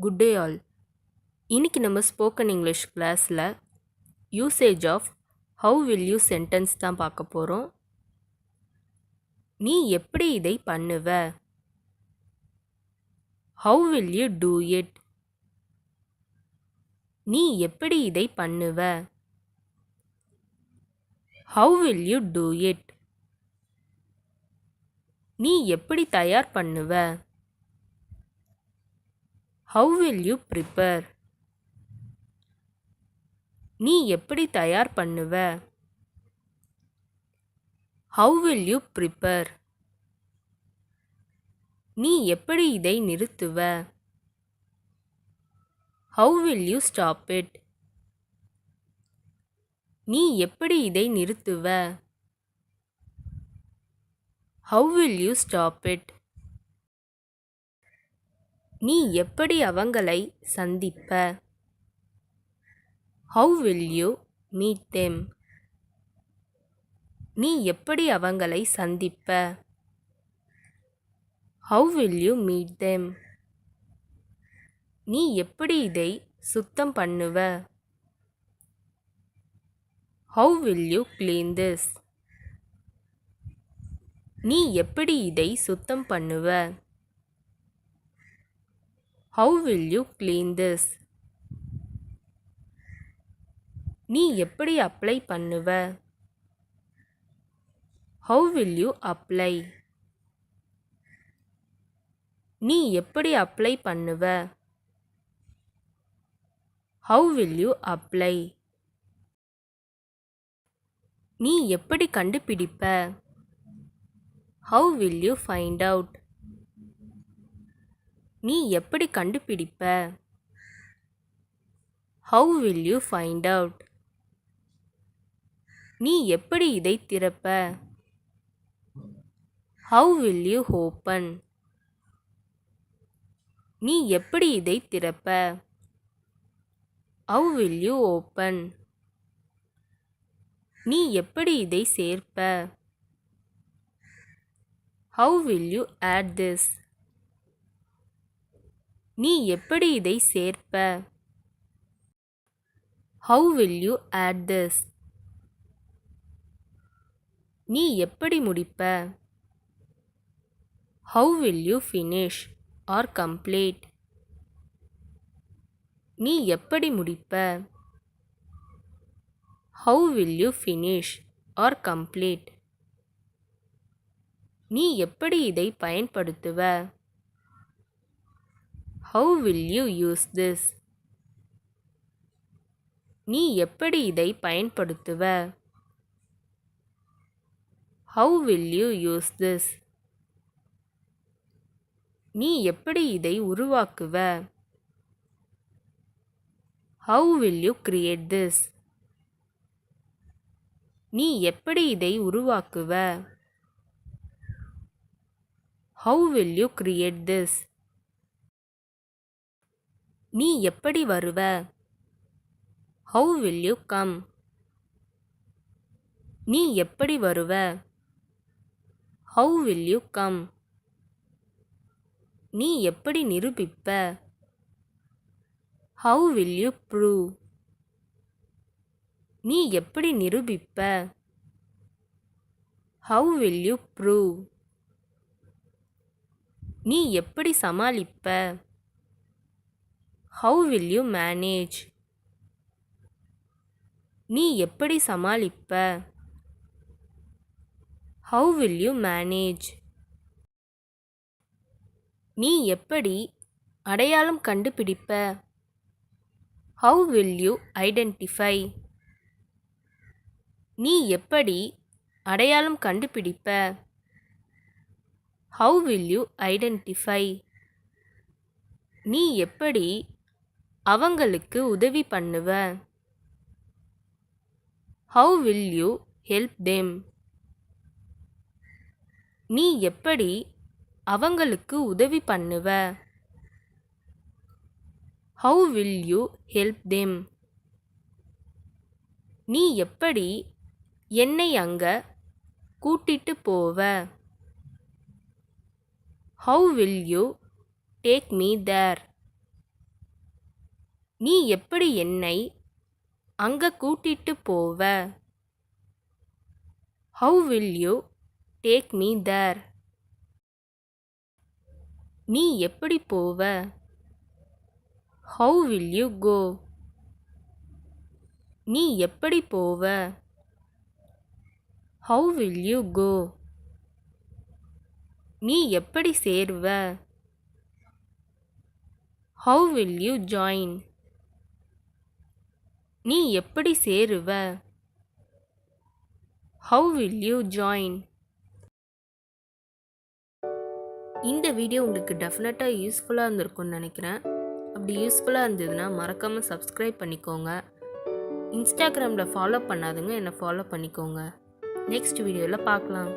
Good day all. இன்னைக்கு நம்ம spoken English கிளாஸில் usage of how will you sentence தான் பார்க்க போகிறோம். நீ எப்படி இதை பண்ணுவ? How will you do it? நீ எப்படி இதை பண்ணுவ? How will you do it? நீ எப்படி தயார் பண்ணுவ? How will you prepare? நீ எப்படி தயார் பண்ணுவ? How will you prepare? நீ எப்படி இதை நிறுத்துவ? How will you stop it? நீ எப்படி இதை நிறுத்துவ? How will you stop it? நீ எப்படி அவங்களை சந்திப்ப? How will you meet them? நீ எப்படி அவங்களை சந்திப்ப? How will you meet them? நீ எப்படி இதை சுத்தம் பண்ணுவ? How will you clean this? நீ எப்படி இதை சுத்தம் பண்ணுவ? How will you clean this? நீ எப்படி அப்ளை பண்ணுவ? How will you apply? நீ எப்படி அப்ளை பண்ணுவ? How will you apply? நீ எப்படி கண்டுபிடிப்ப? How will you find out? நீ எப்படி கண்டுபிடிப்ப? How will you find out? நீ எப்படி இதை திறப்ப? How will you open? நீ எப்படி இதை திறப்ப? How will you open? நீ எப்படி இதை சேர்ப்ப? How will you add this? நீ எப்படி இதை சேர்ப்ப? How will you add this? நீ எப்படி முடிப்ப? How will you finish or complete? நீ எப்படி முடிப்ப? How will you finish or complete? நீ எப்படி இதை பயன்படுத்துவ? How will you use this? நீ எப்படி இதை பயன்படுத்துவ? How will you use this? நீ எப்படி இதை உருவாக்குவ? How will you create this? நீ எப்படி இதை உருவாக்குவ? How will you create this? நீ எப்படி வருவ? How will you come? நீ எப்படி வருவ? How will you come? நீ எப்படி நிரூபிப்ப? How will you prove? நீ எப்படி நிரூபிப்ப? How will you prove? நீ எப்படி சமாளிப்ப? How will you manage? நீ எப்படி சமாளிப்ப? How will you manage? நீ எப்படி அடையாளம் கண்டுபிடிப்ப? How will you identify? நீ எப்படி அடையாளம் கண்டுபிடிப்ப? How will you identify? நீ எப்படி அவங்களுக்கு உதவி பண்ணுவ? How will you help them? நீ எப்படி அவங்களுக்கு உதவி பண்ணுவ? How will you help them? நீ எப்படி என்னை அங்க கூட்டிட்டு போவ? How will you take me there? நீ எப்படி என்னை அங்க கூட்டிட்டு போவ? How will you take me there? நீ எப்படி போவ? How will you go? நீ எப்படி போவ? How will you go? நீ எப்படி சேருவ? How will you join? நீ எப்படி சேருவ? How will you join? இந்த வீடியோ உங்களுக்கு டெஃபினட்டாக யூஸ்ஃபுல்லாக இருந்திருக்கும்னு நினைக்கிறேன். அப்படி யூஸ்ஃபுல்லாக இருந்ததுன்னா மறக்காமல் சப்ஸ்கிரைப் பண்ணிக்கோங்க. இன்ஸ்டாகிராமில் ஃபாலோ பண்ணாதுங்க என்னை ஃபாலோ பண்ணிக்கோங்க. நெக்ஸ்ட் வீடியோவில் பார்க்கலாம்.